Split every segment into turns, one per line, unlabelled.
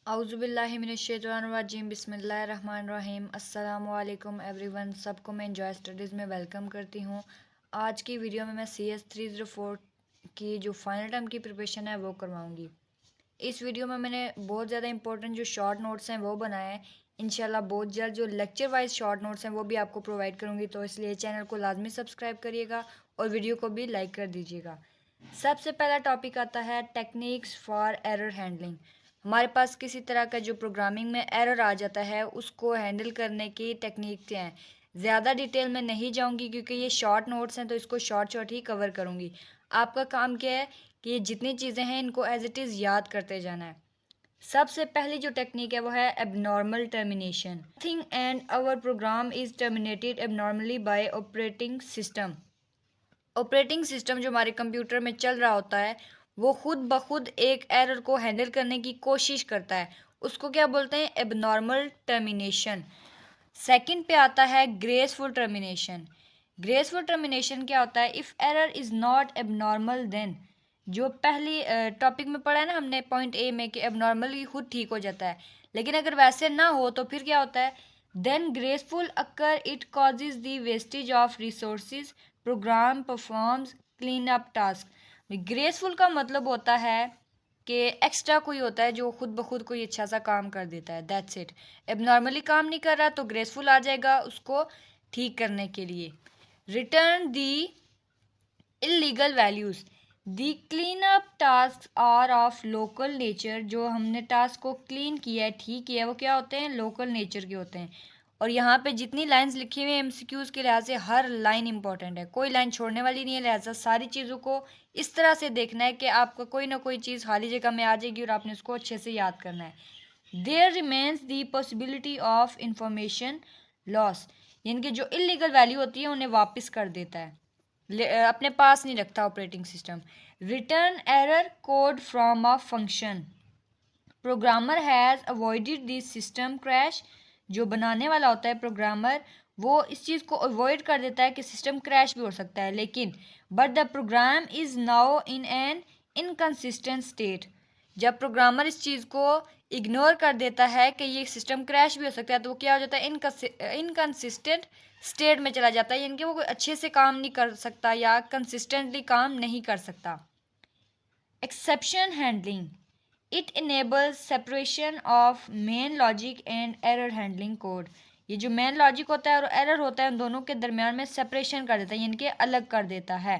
औज़ुबिल्लाहिमिनश्शैतानिर्रजीम बिस्मिल्लाहिर्रहमानिर्रहीम अस्सलामु अलैकुम एवरीवन। सबको मैं एंजॉय स्टडीज़ में वेलकम करती हूँ। आज की वीडियो में मैं CS304 की जो फाइनल टर्म की प्रिपरेशन है वो करवाऊँगी। इस वीडियो में मैंने बहुत ज़्यादा इंपॉर्टेंट जो शॉर्ट नोट्स हैं वो बनाए हैं। इंशाल्लाह बहुत जल्द जो लेक्चर वाइज शॉर्ट नोट्स हैं वो भी आपको प्रोवाइड करूँगी, तो इसलिए चैनल को लाजमी सब्सक्राइब करिएगा और वीडियो को भी लाइक कर दीजिएगा। सबसे पहला टॉपिक आता है टेक्निक्स फॉर एरर हैंडलिंग। हमारे पास किसी तरह का जो प्रोग्रामिंग में एरर आ जाता है उसको हैंडल करने की टेक्निक क्या है। ज़्यादा डिटेल में नहीं जाऊंगी क्योंकि ये शॉर्ट नोट्स हैं, तो इसको शॉर्ट शॉर्ट ही कवर करूंगी। आपका काम क्या है कि ये जितनी चीज़ें हैं इनको एज इट इज़ याद करते जाना है। सबसे पहली जो टेक्निक है वो है abnormal termination. Thing and our program is terminated abnormally by operating system. Operating system जो हमारे कंप्यूटर में चल रहा होता है वो खुद ब खुद एक एरर को हैंडल करने की कोशिश करता है, उसको क्या बोलते हैं, एबनॉर्मल टर्मिनेशन। सेकंड पे आता है ग्रेसफुल टर्मिनेशन। ग्रेसफुल टर्मिनेशन क्या होता है, if error is not abnormal then, जो पहली टॉपिक में पढ़ा है ना हमने पॉइंट ए में कि एबनॉर्मल ही खुद ठीक हो जाता है, लेकिन अगर वैसे ना हो तो फिर क्या होता है, then graceful occur it causes the wastage of resources, program performs clean up task. Graceful का मतलब होता है कि एक्स्ट्रा कोई होता है जो खुद ब खुद कोई अच्छा सा काम कर देता है, दैट्स इट। एबनॉर्मली काम नहीं कर रहा तो ग्रेसफुल आ जाएगा उसको ठीक करने के लिए। Return the illegal values. The clean up task are of local nature. जो हमने टास्क को क्लीन किया है, ठीक किया है, वो क्या होते हैं, लोकल नेचर के होते हैं। और यहाँ पे जितनी लाइंस लिखी हुई हैं MCQs के लिहाज से हर लाइन इंपॉर्टेंट है, कोई लाइन छोड़ने वाली नहीं है, लिहाजा सारी चीज़ों को इस तरह से देखना है कि आपका कोई ना कोई चीज़ खाली जगह में आ जाएगी और आपने उसको अच्छे से याद करना है। There remains the possibility of information loss, यानी कि जो इलीगल वैल्यू होती है उन्हें वापस कर देता है, अपने पास नहीं रखता operating system. Return error code from a function. Programmer has avoided this system crash. जो बनाने वाला होता है प्रोग्रामर, वो इस चीज़ को अवॉइड कर देता है कि सिस्टम क्रैश भी हो सकता है, लेकिन but the program is now in an inconsistent state. जब प्रोग्रामर इस चीज़ को इग्नोर कर देता है कि ये सिस्टम क्रैश भी हो सकता है, तो वो क्या हो जाता है, इनकन्सिस्टेंट स्टेट में चला जाता है, यानी कि वो कोई अच्छे से काम नहीं कर सकता या कंसिस्टेंटली काम नहीं कर सकता। Exception handling. It enables separation of main logic and error handling code. ये जो मेन लॉजिक होता है और एरर होता है उन दोनों के दरमियान में सेपरेशन कर देता है, यानी कि अलग कर देता है।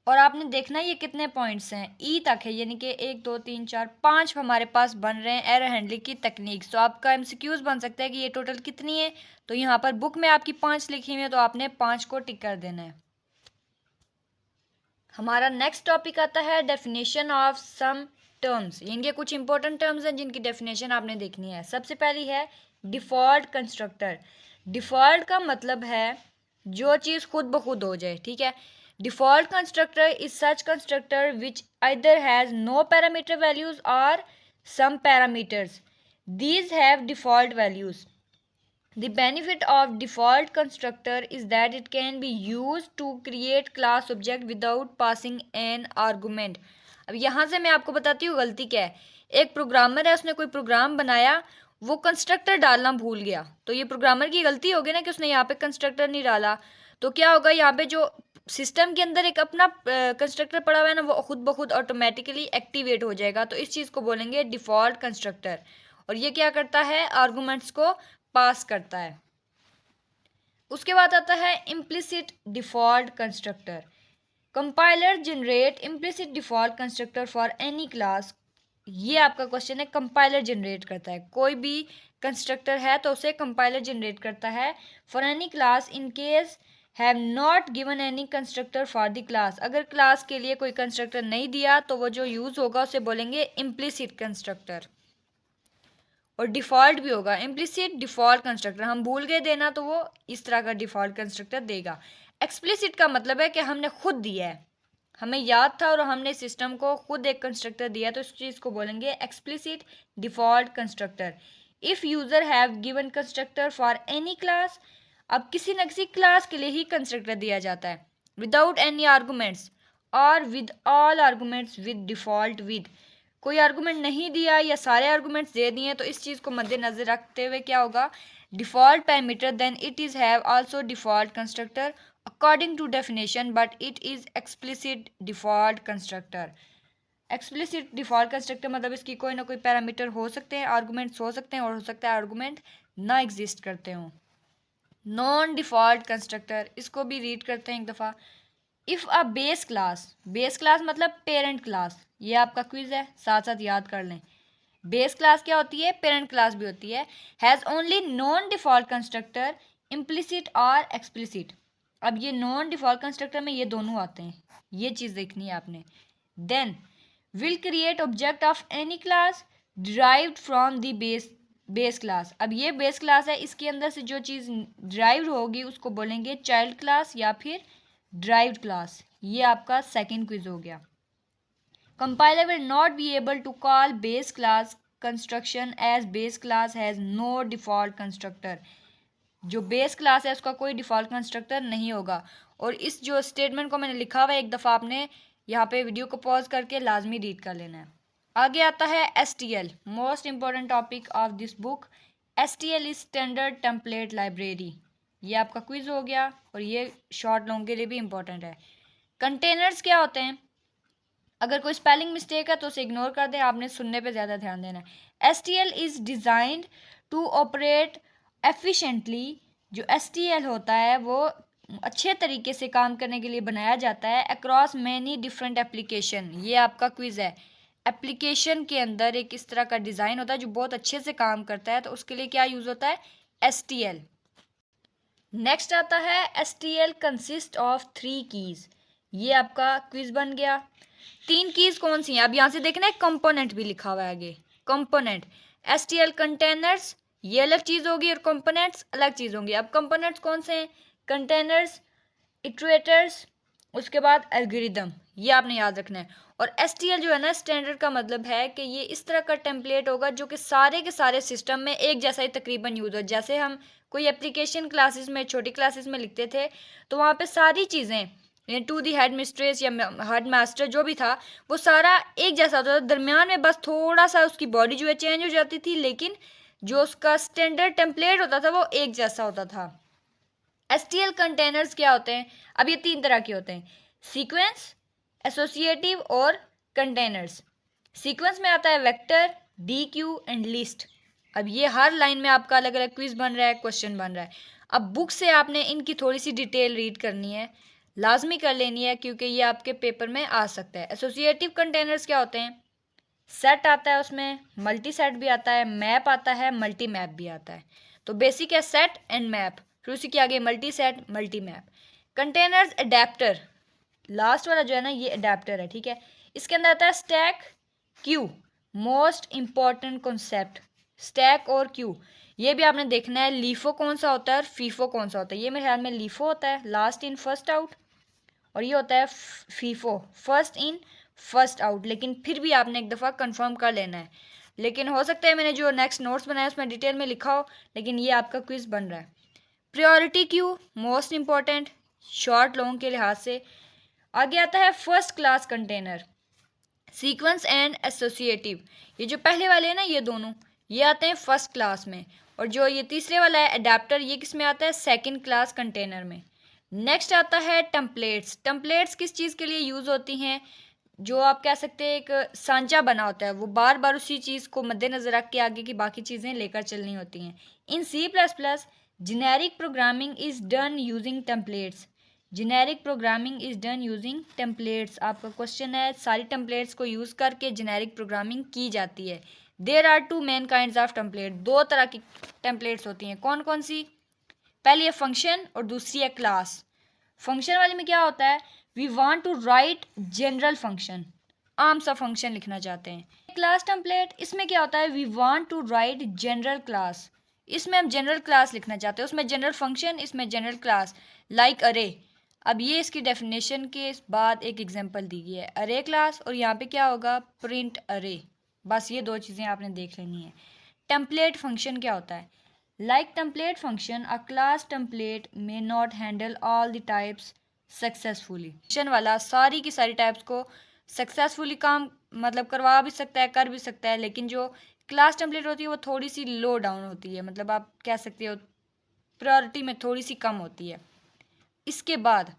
और आपने देखना ये कितने पॉइंट्स हैं, ई तक है, यानी कि 1 2 3 4 5 हमारे पास बन रहे हैं एरर हैंडलिंग की तकनीक्स। तो आपका MCQs बन सकता है कि ये टोटल कितनी है, तो यहाँ पर बुक में आपकी 5 लिखी हुई है, तो आपने 5 को टिक कर देना है। हमारा नेक्स्ट टॉपिक आता है डेफिनेशन ऑफ सम टर्म्स, यानी कुछ इंपॉर्टेंट टर्म्स हैं जिनकी डेफिनेशन आपने देखनी है। सबसे पहली है डिफ़ॉल्ट कंस्ट्रक्टर। डिफ़ॉल्ट का मतलब है जो चीज़ खुद ब खुद हो जाए, ठीक है। Default constructor is such constructor which either has no parameter values और some parameters, these have default values. The benefit of default constructor is that it can be used to create class object without passing an argument. अब यहाँ से मैं आपको बताती हूँ गलती क्या है। एक प्रोग्रामर है, उसने कोई प्रोग्राम बनाया, वो कंस्ट्रक्टर डालना भूल गया, तो ये प्रोग्रामर की गलती होगी ना कि उसने यहाँ पे कंस्ट्रक्टर नहीं डाला। तो क्या होगा, यहाँ पे जो सिस्टम के अंदर एक अपना कंस्ट्रक्टर पड़ा हुआ है ना, वो खुद ब खुद ऑटोमेटिकली एक्टिवेट हो जाएगा, तो इस चीज़ को बोलेंगे डिफ़ॉल्ट कंस्ट्रक्टर। और ये क्या करता है, आर्गूमेंट्स को पास करता है। उसके बाद आता है implicit default constructor. Compiler generate implicit default constructor for any class. ये आपका क्वेश्चन है, कंपाइलर जनरेट करता है, कोई भी कंस्ट्रक्टर है तो उसे कंपाइलर जनरेट करता है for any class in case have not given any constructor for the class. अगर क्लास के लिए कोई कंस्ट्रक्टर नहीं दिया तो वो जो यूज़ होगा उसे बोलेंगे इम्प्लिसिट कंस्ट्रक्टर। और डिफ़ॉल्ट भी होगा, इम्प्लिसिट डिफ़ॉल्ट कंस्ट्रक्टर, हम भूल गए देना तो वो इस तरह का डिफ़ॉल्ट कंस्ट्रक्टर देगा। एक्सप्लिसिट का मतलब है कि हमने खुद दिया है, हमें याद था और हमने सिस्टम को खुद एक कंस्ट्रक्टर दिया, तो इस चीज़ को बोलेंगे explicit default constructor. If user have given constructor for any class, अब किसी न किसी क्लास के लिए ही कंस्ट्रक्टर दिया जाता है, विदाउट एनी आर्गूमेंट्स और with all arguments with default with. कोई आर्गूमेंट नहीं दिया या सारे आर्गूमेंट्स दे दिए तो इस चीज़ को मद्देनजर रखते हुए क्या होगा, default parameter then it is have also default constructor according to definition but it is explicit default constructor. Explicit default constructor मतलब इसकी कोई ना कोई पैरामीटर हो सकते हैं, आर्गूमेंट्स हो सकते हैं, और हो सकता है आर्गूमेंट ना एग्जिस्ट करते हों। नॉन डिफ़ॉल्ट कंस्ट्रक्टर, इसको भी रीड करते हैं एक दफ़ा। इफ़ अ बेस क्लास मतलब पेरेंट क्लास, ये आपका क्विज है, साथ साथ याद कर लें। बेस क्लास क्या होती है, पेरेंट क्लास भी होती है। Has only non default constructor implicit और एक्सप्लिसिट। अब ये नॉन डिफ़ॉल्ट कंस्ट्रक्टर में ये दोनों आते हैं, ये चीज़ देखनी है आपने। Then will create object of any class derived from the base class. अब ये बेस क्लास है, इसके अंदर से जो चीज़ डिराइव्ड होगी उसको बोलेंगे चाइल्ड क्लास या फिर डिराइव्ड क्लास। ये आपका सेकंड क्विज हो गया। Compiler will not be able to call base class construction as base class has no default constructor। जो बेस क्लास है उसका कोई डिफ़ॉल्ट कंस्ट्रक्टर नहीं होगा। और इस जो स्टेटमेंट को मैंने लिखा हुआ है, एक दफ़ा आपने यहाँ पे वीडियो को पॉज करके लाजमी रीड कर लेना है। आगे आता है STL, most important topic of this book. STL is standard template library. ये आपका क्विज हो गया और ये शॉर्ट लॉन्ग के लिए भी इंपॉर्टेंट है। कंटेनर्स क्या होते हैं, अगर कोई स्पेलिंग मिस्टेक है तो उसे इग्नोर कर दें, आपने सुनने पे ज़्यादा ध्यान देना है। STL is designed to operate efficiently. जो STL होता है वो अच्छे तरीके से काम करने के लिए बनाया जाता है अक्रॉस मैनी डिफरेंट एप्लीकेशन। ये आपका क्विज़ है। एप्लीकेशन के अंदर एक इस तरह का डिज़ाइन होता है जो बहुत अच्छे से काम करता है, तो उसके लिए क्या यूज़ होता है, STL। नेक्स्ट आता है STL कंसिस्ट ऑफ 3 कीज़। ये आपका क्विज बन गया। 3 कीज़ कौन सी हैं, अब यहाँ से देखना है कंपोनेंट भी लिखा हुआ है आगे। कंपोनेंट STL कंटेनर्स ये अलग चीज़ होगी और कंपोनेंट्स अलग चीज़ होंगी। अब कंपोनेंट्स कौन से हैं, कंटेनर्स, इटरेटर्स, उसके बाद एल्गोरिदम, ये आपने याद रखना है। और STL जो है ना, स्टैंडर्ड का मतलब है कि ये इस तरह का टेम्पलेट होगा जो कि सारे के सारे सिस्टम में एक जैसा ही तकरीबन यूज़ हो। जैसे हम कोई एप्लीकेशन क्लासेस में, छोटी क्लासेस में लिखते थे तो वहाँ पे सारी चीज़ें टू दी हेड मिस्ट्रेस या हेड मास्टर जो भी था वो सारा एक जैसा होता था। दरमियान में बस थोड़ा सा उसकी बॉडी जो है चेंज हो जाती थी, लेकिन जो उसका स्टैंडर्ड टेम्पलेट होता था वो एक जैसा होता था। STL कंटेनर्स क्या होते हैं, अब ये 3 तरह के होते हैं, सीक्वेंस, एसोसिएटिव और कंटेनर्स। सीक्वेंस में आता है वेक्टर, DQ एंड लिस्ट। अब ये हर लाइन में आपका अलग अलग क्विज बन रहा है, क्वेश्चन बन रहा है। अब बुक से आपने इनकी थोड़ी सी डिटेल रीड करनी है, लाजमी कर लेनी है, क्योंकि ये आपके पेपर में आ सकता है। एसोसिएटिव कंटेनर्स क्या होते हैं, सेट आता है उसमें, मल्टी सेट भी आता है, मैप आता है, मल्टी मैप भी आता है। तो बेसिक है सेट एंड मैप, फिर उसी के आगे multi set, multi map. Containers adapter, last वाला जो है ना ये अडेप्टर है, ठीक है। इसके अंदर आता है stack, Q, most important concept, stack और क्यू। ये भी आपने देखना है, लीफो कौन सा होता है और फीफो कौन सा होता है। ये मेरे ख्याल में लीफो होता है, लास्ट इन फर्स्ट आउट, और ये होता है FIFO, first in first out. लेकिन फिर भी आपने एक दफ़ा कंफर्म कर लेना है। लेकिन हो सकता है मैंने जो नेक्स्ट नोट्स बनाए उसमें डिटेल में लिखा हो, लेकिन ये आपका क्विज बन रहा है। Priority queue, most important short long के लिहाज से। आगे आता है first class container, sequence and associative. ये जो पहले वाले हैं ना ये दोनों, ये आते हैं फर्स्ट क्लास में, और जो ये तीसरे वाला है अडेप्टर, ये किस में आता है, सेकंड क्लास कंटेनर में। नेक्स्ट आता है टेम्पलेट्स। टेम्पलेट्स किस चीज़ के लिए यूज़ होती हैं, जो आप कह सकते हैं एक सांचा बना होता है, वो बार बार उसी चीज़ को मद्देनज़र रख के आगे की बाकी चीज़ें लेकर चलनी होती हैं। इन C++ generic programming is done using templates. Generic programming is done using templates. आपका क्वेश्चन है, सारी टेम्पलेट्स को यूज़ करके जेनेरिक प्रोग्रामिंग की जाती है। There are 2 main kinds of template, 2 तरह की टेम्पलेट्स होती हैं। कौन कौन सी, पहली है फंक्शन और दूसरी है क्लास। फंक्शन वाले में क्या होता है, we want to write general function, आम सा फंक्शन लिखना चाहते हैं। क्लास टेम्पलेट, इसमें क्या होता है, we want to write general class, इसमें हम जनरल क्लास लिखना चाहते हैं, उसमें जनरल फंक्शन, इसमें जनरल क्लास, लाइक अरे। अब ये इसकी डेफिनेशन के बाद एक एग्जांपल दी गई है, अरे क्लास, और यहाँ पे क्या होगा, प्रिंट अरे। बस ये 2 चीज़ें आपने देख लेनी है। टेम्पलेट फंक्शन क्या होता है, like template function a class template may not handle all the types successfully. Function वाला सारी की सारी टाइप्स को सक्सेसफुली काम मतलब करवा भी सकता है, कर भी सकता है, लेकिन जो क्लास टेम्पलेट होती है वो थोड़ी सी लो डाउन होती है, मतलब आप कह सकते हो प्रायोरिटी में थोड़ी सी कम होती है। इसके बाद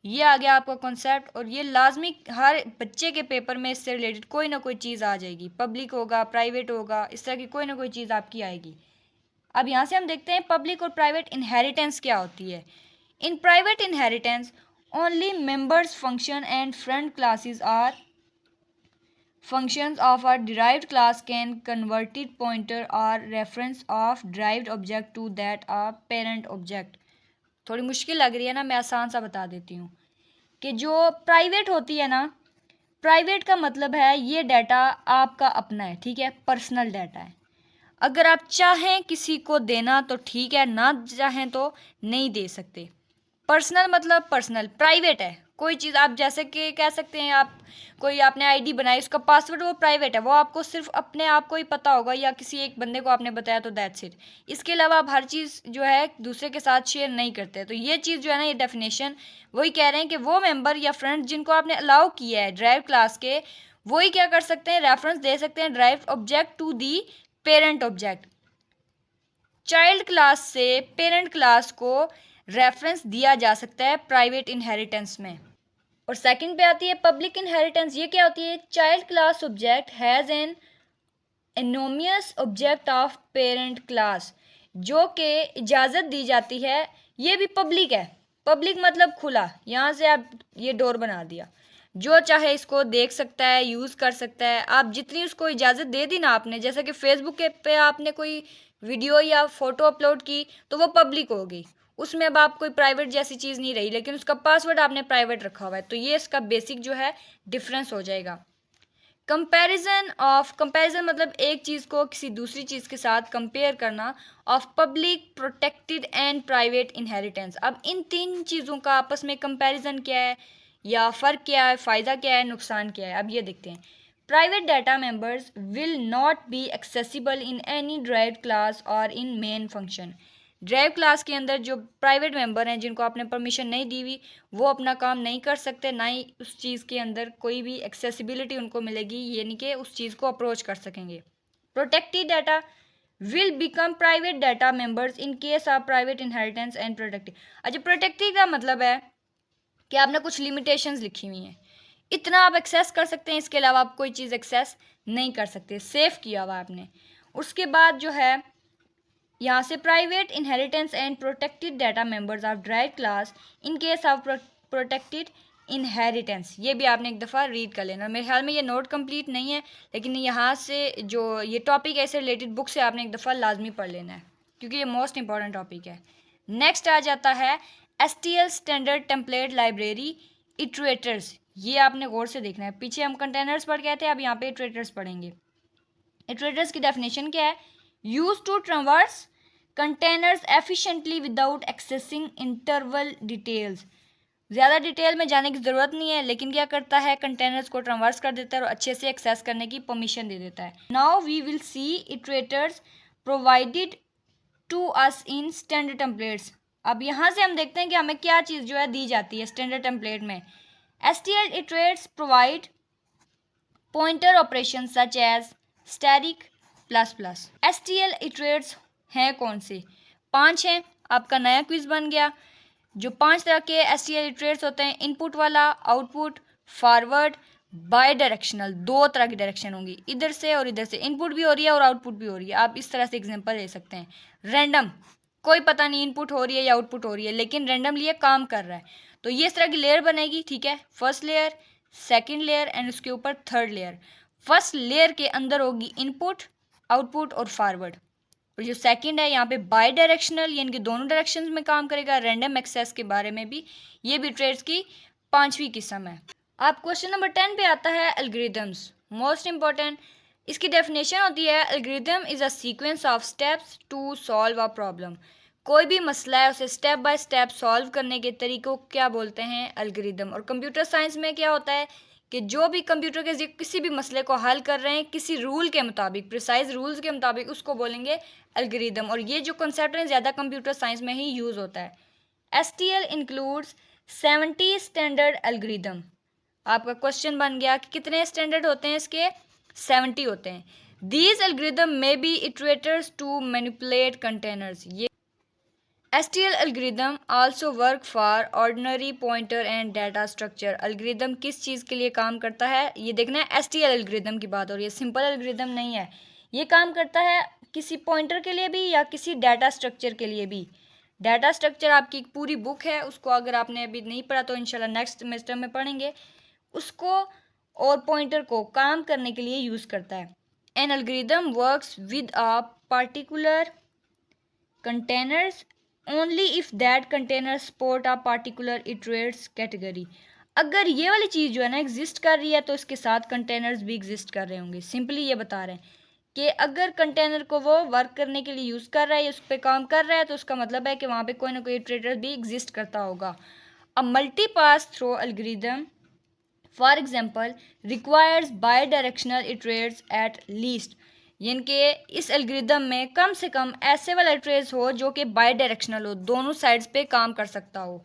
ये आ गया आपका कॉन्सेप्ट, और ये लाजमी हर बच्चे के पेपर में इससे रिलेटेड कोई ना कोई चीज़ आ जाएगी, पब्लिक होगा, प्राइवेट होगा, इस तरह की कोई ना कोई चीज़ आपकी आएगी। अब यहाँ से हम देखते हैं पब्लिक और प्राइवेट इनहेरिटेंस क्या होती है। In private inheritance only members function and front classes are functions of a derived class can converted pointer or reference of derived object to that a parent object। थोड़ी मुश्किल लग रही है ना, मैं आसान सा बता देती हूँ कि जो प्राइवेट होती है ना, प्राइवेट का मतलब है ये डाटा आपका अपना है, ठीक है, पर्सनल डाटा है। अगर आप चाहें किसी को देना तो ठीक है, ना चाहें तो नहीं दे सकते। पर्सनल मतलब पर्सनल, प्राइवेट है कोई चीज़। आप जैसे कि कह सकते हैं आप कोई आपने आईडी बनाई, उसका पासवर्ड वो प्राइवेट है, वो आपको सिर्फ अपने आप को ही पता होगा या किसी एक बंदे को आपने बताया तो दैट्स इट। इसके अलावा आप हर चीज़ जो है दूसरे के साथ शेयर नहीं करते। तो ये चीज़ जो है ना, ये डेफिनेशन वही कह रहे हैं कि वो मेंबर या फ्रेंड जिनको आपने अलाउ किया है ड्राइव क्लास के, वही क्या कर सकते हैं, रेफरेंस दे सकते हैं drive object to the parent object. Child class से पेरेंट क्लास को रेफरेंस दिया जा सकता है प्राइवेट इनहेरिटेंस में। और सेकंड पे आती है पब्लिक इनहेरिटेंस। ये क्या होती है, child class object has an anonymous object of parent class, जो कि इजाज़त दी जाती है, ये भी पब्लिक है। पब्लिक मतलब खुला, यहाँ से आप ये डोर बना दिया, जो चाहे इसको देख सकता है, यूज़ कर सकता है। आप जितनी उसको इजाज़त दे दी ना आपने, जैसे कि फेसबुक के पे आपने कोई वीडियो या फोटो अपलोड की तो वो पब्लिक हो गई, उसमें अब आप कोई प्राइवेट जैसी चीज़ नहीं रही, लेकिन उसका पासवर्ड आपने प्राइवेट रखा हुआ है। तो ये इसका बेसिक जो है डिफरेंस हो जाएगा। कंपैरिजन मतलब एक चीज़ को किसी दूसरी चीज़ के साथ कंपेयर करना। Of public, protected and private inheritance. अब इन तीन चीज़ों का आपस में कंपैरिजन क्या है या फ़र्क क्या है, फ़ायदा क्या है, नुकसान क्या है, अब ये देखते हैं। Private data members will not be accessible in any derived class और इन मेन फंक्शन। ड्राइव क्लास के अंदर जो प्राइवेट मेंबर हैं जिनको आपने परमिशन नहीं दी हुई, वो अपना काम नहीं कर सकते, ना ही उस चीज़ के अंदर कोई भी एक्सेसिबिलिटी उनको मिलेगी, यानी कि उस चीज़ को अप्रोच कर सकेंगे। Protected data will become private data members in case of private inheritance and protected. अच्छा, प्रोटेक्टेड का मतलब है कि आपने कुछ लिमिटेशंस लिखी हुई हैं, इतना आप एक्सेस कर सकते हैं, इसके अलावा आप कोई चीज़ एक्सेस नहीं कर सकते, सेफ किया हुआ आपने। उसके बाद जो है यहाँ से private inheritance and protected data members of drive class in case of protected inheritance, ये भी आपने एक दफ़ा रीड कर लेना। मेरे ख्याल में ये नोट कंप्लीट नहीं है, लेकिन यहाँ से जो ये टॉपिक है इससे रिलेटेड बुक से आपने एक दफ़ा लाजमी पढ़ लेना है, क्योंकि ये मोस्ट इंपॉर्टेंट टॉपिक है। नेक्स्ट आ जाता है STL स्टैंडर्ड टेम्पलेट लाइब्रेरी इटरेटर्स। ये आपने गौर से देखना है, पीछे हम कंटेनर्स पढ़ गए थे, अब यहाँ पे इटरेटर्स पढ़ेंगे। इटरेटर्स की डेफिनेशन क्या है, use to traverse containers efficiently without accessing interval details. ज़्यादा डिटेल में जाने की ज़रूरत नहीं है, लेकिन क्या करता है, कंटेनर्स को ट्रांवर्स कर देता है और अच्छे से एक्सेस करने की परमिशन दे देता है। Now we will see iterators provided to us in standard templates. अब यहाँ से हम देखते हैं कि हमें क्या चीज़ जो है दी जाती है स्टैंडर्ड टेम्पलेट में। STL iterates provide pointer operation such as static plus plus. STL iterates हैं कौन से, 5 हैं। आपका नया क्विज बन गया। जो 5 तरह के STL इटरेट्स होते हैं, इनपुट वाला, आउटपुट, फॉरवर्ड, बाय डायरेक्शनल। 2 तरह की डायरेक्शन होंगी, इधर से और इधर से, इनपुट भी हो रही है और आउटपुट भी हो रही है। आप इस तरह से एग्जांपल ले सकते हैं। रैंडम, कोई पता नहीं इनपुट हो रही है या आउटपुट हो रही है, लेकिन रैंडमली ये काम कर रहा है। तो ये इस तरह की लेयर बनेगी, ठीक है, first layer, second layer and उसके ऊपर थर्ड लेयर। फर्स्ट लेयर के अंदर होगी इनपुट, आउटपुट और फॉरवर्ड। और जो सेकंड है यहाँ पे बाय डायरेक्शनल, यानी कि दोनों डायरेक्शंस में काम करेगा। रैंडम एक्सेस के बारे में भी, ये भी ट्रेड्स की 5वीं किस्म है। आप क्वेश्चन नंबर 10 पे आता है एल्गोरिथम्स, मोस्ट इंपॉर्टेंट। इसकी डेफिनेशन होती है, algorithm is a sequence of steps to solve a problem. कोई भी मसला है उसे स्टेप बाय स्टेप सॉल्व करने के तरीकों को क्या बोलते हैं, एल्गोरिथम। और कंप्यूटर साइंस में क्या होता है कि जो भी कंप्यूटर के किसी भी मसले को हल कर रहे हैं किसी रूल के मुताबिक, प्रिसाइज रूल्स के मुताबिक, उसको बोलेंगे एल्गोरिथम। और ये जो कंसेप्ट है ज़्यादा कंप्यूटर साइंस में ही यूज़ होता है। STL includes 70 standard algorithm. आपका क्वेश्चन बन गया कि कितने स्टैंडर्ड होते हैं इसके, 70 होते हैं। These algorithm may be iterators to manipulate containers. ये STL algorithm also work for ordinary pointer and data structure। algorithm किस चीज़ के लिए काम करता है, ये देखना है। STL algorithm की बात हो रही है, सिंपल algorithm नहीं है। ये काम करता है किसी पॉइंटर के लिए भी या किसी डाटा स्ट्रक्चर के लिए भी। डाटा स्ट्रक्चर आपकी एक पूरी बुक है, उसको अगर आपने अभी नहीं पढ़ा तो इंशाल्लाह नेक्स्ट सेमेस्टर में पढ़ेंगे उसको, और पॉइंटर को काम करने के लिए यूज़ करता है। An algorithm works with a particular containers only if that container support a particular iterates category। अगर ये वाली चीज़ जो है ना एग्जिस्ट कर रही है तो इसके साथ कंटेनर्स भी एग्जिस्ट कर रहे होंगे। सिंपली ये बता रहे हैं कि अगर कंटेनर को वो वर्क करने के लिए यूज़ कर रहा है या उस पर काम कर रहा है तो उसका मतलब है कि वहाँ पे कोई ना कोई इटरेटर भी एग्जिस्ट करता होगा। A multi pass through algorithm for example requires bidirectional iterates at least. यानी कि इस एल्गोरिदम में कम से कम ऐसे वाला ट्रेस हो जो कि बाई डायरेक्शनल हो, दोनों साइड्स पे काम कर सकता हो।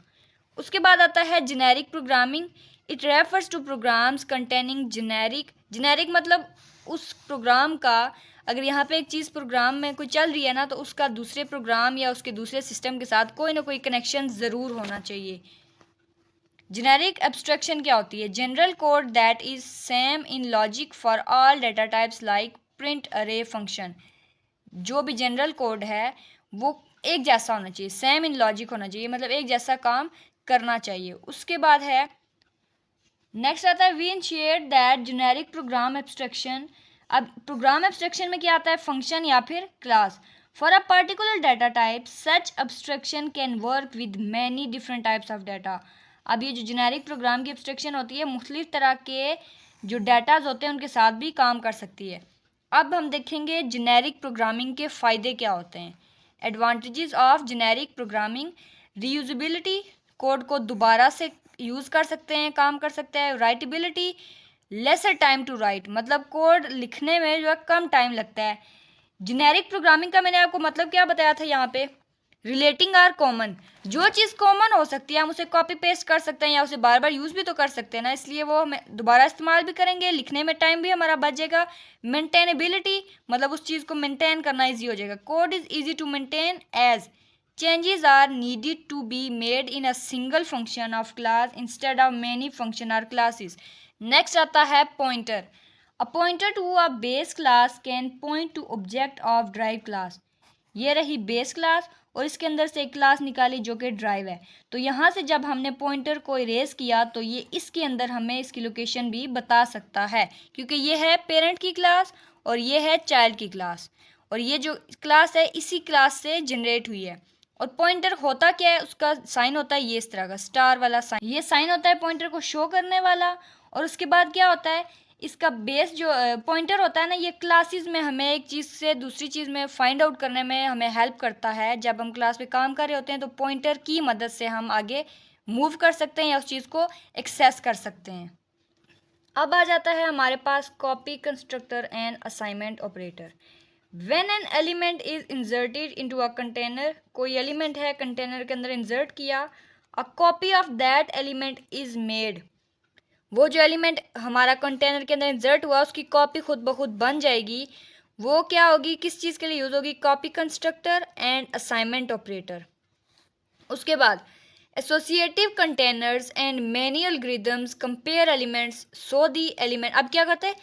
उसके बाद आता है generic programming. It refers to programs containing generic. Generic मतलब उस प्रोग्राम का, अगर यहाँ पे एक चीज़ प्रोग्राम में कोई चल रही है ना तो उसका दूसरे प्रोग्राम या उसके दूसरे सिस्टम के साथ कोई ना कोई कनेक्शन ज़रूर होना चाहिए। जेनेरिक एब्स्ट्रैक्शन क्या होती है? General code that is same in logic for all data types like print अरे फंक्शन। जो भी जनरल कोड है वो एक जैसा होना चाहिए, सेम इन लॉजिक होना चाहिए, मतलब एक जैसा काम करना चाहिए। उसके बाद है नेक्स्ट आता है we initiate that generic program abstraction. अब प्रोग्राम एब्स्ट्रैक्शन में क्या आता है? फंक्शन या फिर class. For a particular data type such abstraction can work with many different types of data. अब ये जो जेनेरिक प्रोग्राम की एब्स्ट्रैक्शन होती है मुख्तलिफ तरह के जो डाटाज होते हैं उनके साथ भी काम कर सकती है। अब हम देखेंगे जेनेरिक प्रोग्रामिंग के फ़ायदे क्या होते हैं। Advantages of generic programming: reusability, code को दोबारा से यूज़ कर सकते हैं, काम कर सकते हैं। राइटेबिलिटी, लेसर टाइम टू राइट, मतलब कोड लिखने में जो है कम टाइम लगता है। जेनेरिक प्रोग्रामिंग का मैंने आपको मतलब क्या बताया था यहाँ पे, रिलेटिंग आर कॉमन। जो चीज़ कॉमन हो सकती है हम उसे कॉपी पेस्ट कर सकते हैं या उसे बार बार यूज़ भी तो कर सकते हैं ना, इसलिए वो हमें दोबारा इस्तेमाल भी करेंगे, लिखने में टाइम भी हमारा बचेगा। मेंटेनेबिलिटी, मतलब उस चीज़ को मेंटेन करना ईजी हो जाएगा। Code is easy to maintain as changes are needed to be made in a single function of class instead of many function or classes। next आता है pointer। a pointer to a base class can point to object of drive class। ये रही base class और इसके अंदर से एक class निकाली जो कि ड्राइव है। तो यहाँ से जब हमने पॉइंटर को इरेज किया तो ये इसके अंदर हमें इसकी लोकेशन भी बता सकता है, क्योंकि ये है पेरेंट की क्लास और ये है चाइल्ड की क्लास, और ये जो क्लास है इसी क्लास से जनरेट हुई है। और पॉइंटर होता क्या है, उसका साइन होता है ये इस तरह का स्टार वाला साइन, ये साइन होता है पॉइंटर को शो करने वाला। और उसके बाद क्या होता है, इसका बेस जो पॉइंटर होता है ना, ये क्लासेस में हमें एक चीज़ से दूसरी चीज़ में फाइंड आउट करने में हमें हेल्प करता है। जब हम क्लास पे काम कर रहे होते हैं तो पॉइंटर की मदद से हम आगे मूव कर सकते हैं या उस चीज़ को एक्सेस कर सकते हैं। अब आ जाता है हमारे पास copy constructor and assignment operator. When an element is inserted into a container, कोई एलिमेंट है कंटेनर के अंदर इंसर्ट किया, a copy of that element is made। वो जो एलिमेंट हमारा कंटेनर के अंदर इंसर्ट हुआ उसकी कॉपी खुद ब खुद बन जाएगी। वो क्या होगी, किस चीज़ के लिए यूज़ होगी? Copy constructor and assignment operator. उसके बाद associative containers and many algorithms compare elements so the element. अब क्या करते हैं,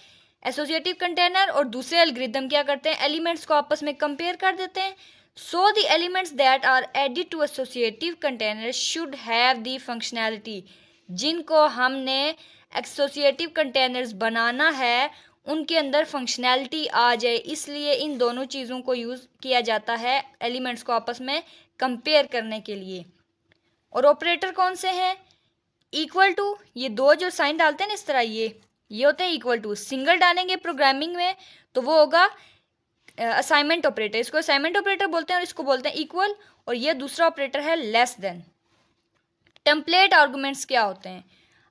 एसोसिएटिव कंटेनर और दूसरे एल्गोरिदम क्या करते हैं, एलिमेंट्स को आपस में कंपेयर कर देते हैं। So the elements that are added to associative container should have the functionality. जिनको हमने एसोसिएटिव कंटेनर्स बनाना है उनके अंदर फंक्शनैलिटी आ जाए, इसलिए इन दोनों चीज़ों को यूज़ किया जाता है एलिमेंट्स को आपस में कंपेयर करने के लिए। और ऑपरेटर कौन से हैं? इक्वल टू, ये दो जो साइन डालते हैं ना इस तरह, ये होते हैं इक्वल टू। सिंगल डालेंगे प्रोग्रामिंग में तो वो होगा असाइनमेंट ऑपरेटर, इसको असाइनमेंट ऑपरेटर बोलते हैं और इसको बोलते हैं इक्वल। और ये दूसरा ऑपरेटर है लेस देन। टेम्पलेट आर्गुमेंट्स क्या होते हैं?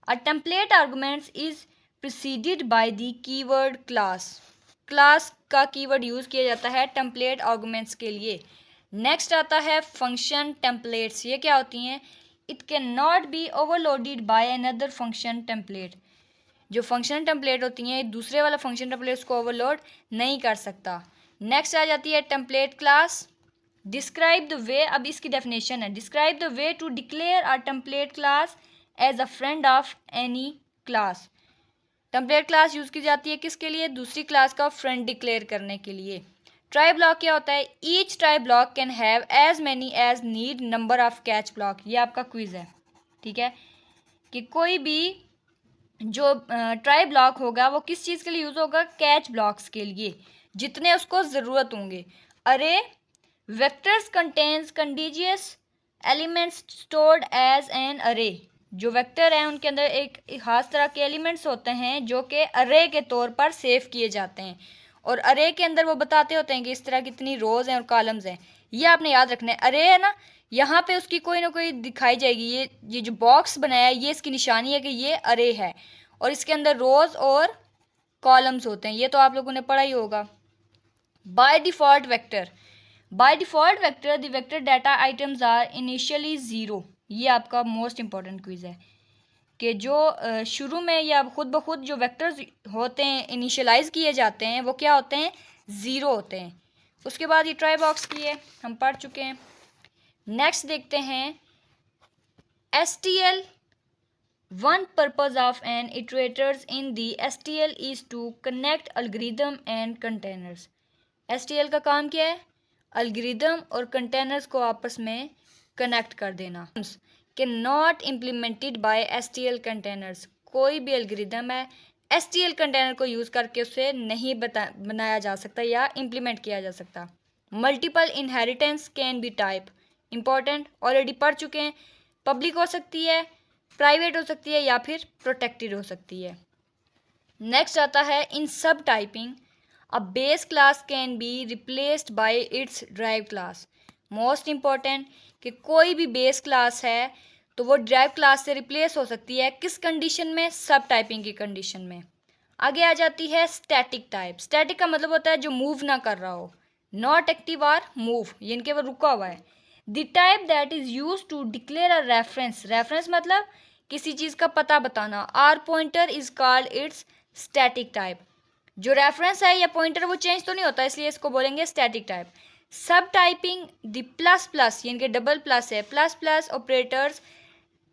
A template arguments is preceded by the keyword class. Class का कीवर्ड यूज़ किया जाता है टेम्पलेट आर्गुमेंट्स के लिए। नेक्स्ट आता है फंक्शन टेम्पलेट्स। ये क्या होती हैं? It can not be overloaded by another function template. जो फंक्शनल टेम्पलेट होती हैं दूसरे वाला फंक्शन टेम्पलेट उसको ओवरलोड नहीं कर सकता। नेक्स्ट आ जाती है template class. Describe the way, अब इसकी डेफिनेशन है, describe the way to declare a template class as a friend of any class. Template class use की जाती है किसके लिए? दूसरी क्लास का फ्रेंड डिक्लेयर करने के लिए। ट्राई ब्लॉक क्या होता है? Each try block can have as many as need number of catch block. ये आपका क्विज है, ठीक है, कि कोई भी जो ट्राई ब्लॉक होगा वो किस चीज़ के लिए यूज़ होगा? कैच ब्लॉक्स के लिए, जितने उसको ज़रूरत होंगे। अरे vectors contains contiguous elements stored as an array. जो वेक्टर हैं उनके अंदर एक खास तरह के एलिमेंट्स होते हैं जो कि अरे के तौर पर सेव किए जाते हैं, और अरे के अंदर वो बताते होते हैं कि इस तरह कितनी रोज़ हैं और कॉलम्स हैं। ये आपने याद रखना है। अरे है ना, यहाँ पे उसकी कोई ना कोई दिखाई जाएगी। ये जो बॉक्स बनाया है ये इसकी निशानी है कि ये अरे है, और इसके अंदर रोज़ और कॉलम्स होते हैं। ये तो आप लोगों ने पढ़ा ही होगा। By default vector, by default vector the vector data items are initially zero. ये आपका मोस्ट इंपॉर्टेंट क्विज है कि जो शुरू में या खुद ब खुद जो वेक्टर्स होते हैं इनिशियलाइज किए जाते हैं वो क्या होते हैं? ज़ीरो होते हैं। उसके बाद ये ट्राई बॉक्स की है, हम पढ़ चुके हैं। नेक्स्ट देखते हैं STL। One purpose of an iterators in the STL is to connect algorithm and containers। STL का काम क्या है? algorithm और containers को आपस में कनेक्ट कर देना। कि not implemented by STL containers, कोई भी algorithm है STL कंटेनर को यूज़ करके उसे नहीं बनाया जा सकता या इम्प्लीमेंट किया जा सकता। Multiple inheritance can be type, important, already पढ़ चुके हैं। पब्लिक हो सकती है, प्राइवेट हो सकती है या फिर प्रोटेक्टेड हो सकती है। नेक्स्ट आता है इन सब typing a base class can be replaced by it's drive class. Most important कि कोई भी बेस क्लास है तो वो ड्राइव क्लास से रिप्लेस हो सकती है किस कंडीशन में? सब टाइपिंग की कंडीशन में। आगे आ जाती है स्टैटिक टाइप। स्टैटिक का मतलब होता है जो मूव ना कर रहा हो, नॉट एक्टिव आर मूव, यानी कि वो रुका हुआ है। The type that is use to declare a reference, reference मतलब किसी चीज़ का पता बताना। Or pointer is called its static type. जो रेफरेंस है या पॉइंटर वो चेंज तो नहीं होता, इसलिए इसको बोलेंगे स्टैटिक टाइप। सब टाइपिंग द प्लस प्लस यानी कि डबल प्लस है, plus plus operators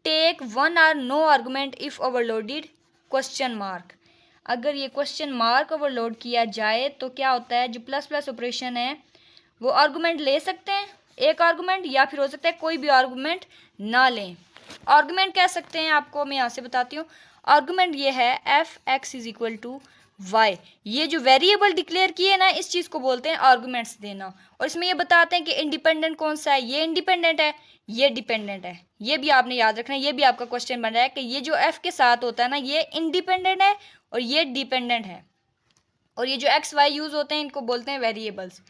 take one or no argument if overloaded question mark. अगर ये क्वेश्चन मार्क ओवरलोड किया जाए तो क्या होता है? जो प्लस प्लस ऑपरेशन है वो आर्गूमेंट ले सकते हैं, एक आर्गूमेंट, या फिर हो सकता है कोई भी आर्गूमेंट ना लें। आर्गूमेंट कह सकते हैं, आपको मैं यहाँ से बताती हूँ। आर्गूमेंट ये है f(x) is equal to Y. ये जो वेरिएबल डिक्लेयर किए ना इस चीज़ को बोलते हैं आर्गूमेंट्स देना, और इसमें ये बताते हैं कि इंडिपेंडेंट कौन सा है। ये इंडिपेंडेंट है, ये डिपेंडेंट है। ये भी आपने याद रखना है, ये भी आपका क्वेश्चन बन रहा है कि ये जो f के साथ होता है ना ये इंडिपेंडेंट है और ये डिपेंडेंट है, और ये जो एक्स वाई यूज़ होते हैं इनको बोलते हैं वेरिएबल्स।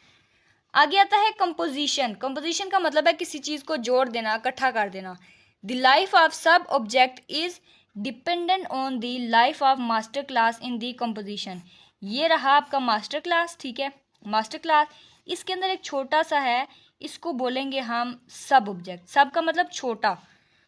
आगे आता है कंपोजिशन। कंपोजिशन का मतलब है किसी चीज़ को जोड़ देना, इकट्ठा कर देना। द लाइफ ऑफ सब object is dependent on the life of master class in the composition. ये रहा आपका मास्टर क्लास, ठीक है, मास्टर क्लास। इसके अंदर एक छोटा सा है, इसको बोलेंगे हम सब ऑब्जेक्ट। सब का मतलब छोटा,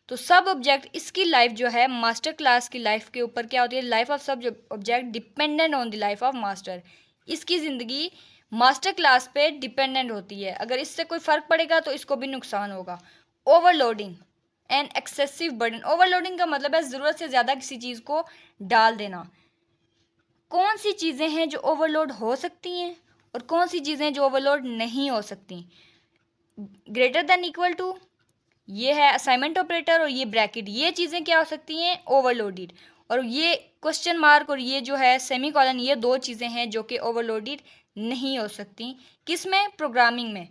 तो सब ऑब्जेक्ट इसकी लाइफ जो है मास्टर क्लास की लाइफ के ऊपर क्या होती है? लाइफ ऑफ सब object dependent on the life of master. इसकी ज़िंदगी मास्टर क्लास पे डिपेंडेंट होती है। अगर इससे कोई फ़र्क पड़ेगा तो इसको भी नुकसान होगा। Overloading and excessive burden. Overloading का मतलब है ज़रूरत से ज़्यादा किसी चीज़ को डाल देना। कौन सी चीज़ें हैं जो ओवरलोड हो सकती हैं और कौन सी चीज़ें जो ओवरलोड नहीं हो सकती? ग्रेटर देन इक्वल टू, ये है असाइनमेंट ऑपरेटर, और ये ब्रैकेट, ये चीज़ें क्या हो सकती हैं? ओवरलोडेड। और ये क्वेश्चन मार्क और ये जो है सेमी कॉलन, ये दो चीज़ें हैं जो कि ओवरलोडेड नहीं हो सकती। किस में? प्रोग्रामिंग में।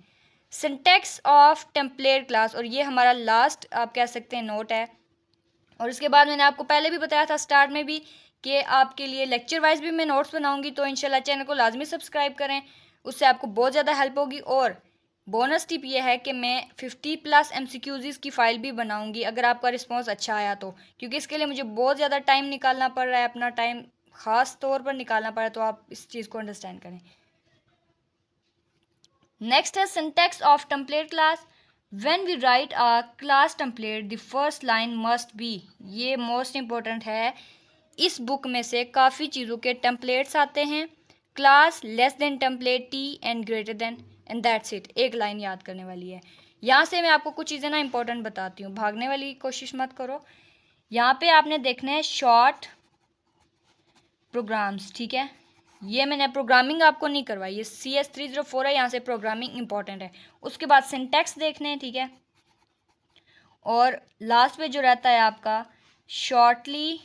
सिंटैक्स ऑफ टेम्पलेट क्लास, और ये हमारा लास्ट आप कह सकते हैं नोट है। और इसके बाद मैंने आपको पहले भी बताया था स्टार्ट में भी कि आपके लिए लेक्चर वाइज भी मैं नोट्स बनाऊंगी, तो इंशाल्लाह चैनल को लाजमी सब्सक्राइब करें, उससे आपको बहुत ज़्यादा हेल्प होगी। और बोनस टिप ये है कि मैं 50+ MCQs की फ़ाइल भी बनाऊंगी अगर आपका रिस्पांस अच्छा आया तो, क्योंकि इसके लिए मुझे बहुत ज़्यादा टाइम निकालना पड़ रहा है, अपना टाइम ख़ास तौर पर निकालना पड़ रहा है, तो आप इस चीज़ को अंडरस्टैंड करें। नेक्स्ट है syntax of template class. When we write a class template the first line must be, ये मोस्ट इम्पोर्टेंट है इस बुक में से काफ़ी चीज़ों के टेम्पलेट्स आते हैं। Class, less than template, T and greater than, and that's it. एक लाइन याद करने वाली है। यहाँ से मैं आपको कुछ चीज़ें ना इंपॉर्टेंट बताती हूँ, भागने वाली कोशिश मत करो। यहाँ पे आपने देखना है शॉर्ट प्रोग्राम्स, ठीक है। ये मैंने प्रोग्रामिंग आपको नहीं करवाई, ये CS304 है, यहाँ से प्रोग्रामिंग इंपॉर्टेंट है। उसके बाद सिंटैक्स देखने हैं, ठीक है। और लास्ट पे जो रहता है आपका शॉर्टली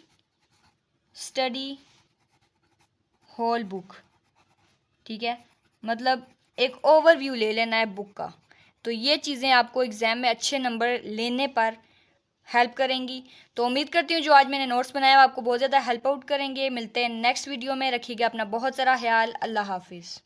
स्टडी होल बुक, ठीक है। मतलब एक ओवरव्यू ले लेना है बुक का। तो ये चीज़ें आपको एग्ज़ाम में अच्छे नंबर लेने पर हेल्प करेंगी। तो उम्मीद करती हूँ जो आज मैंने नोट्स बनाया वो आपको बहुत ज़्यादा हेल्प आउट करेंगे। मिलते हैं नेक्स्ट वीडियो में। रखिएगा अपना बहुत सारा ख्याल। अल्लाह हाफिज़।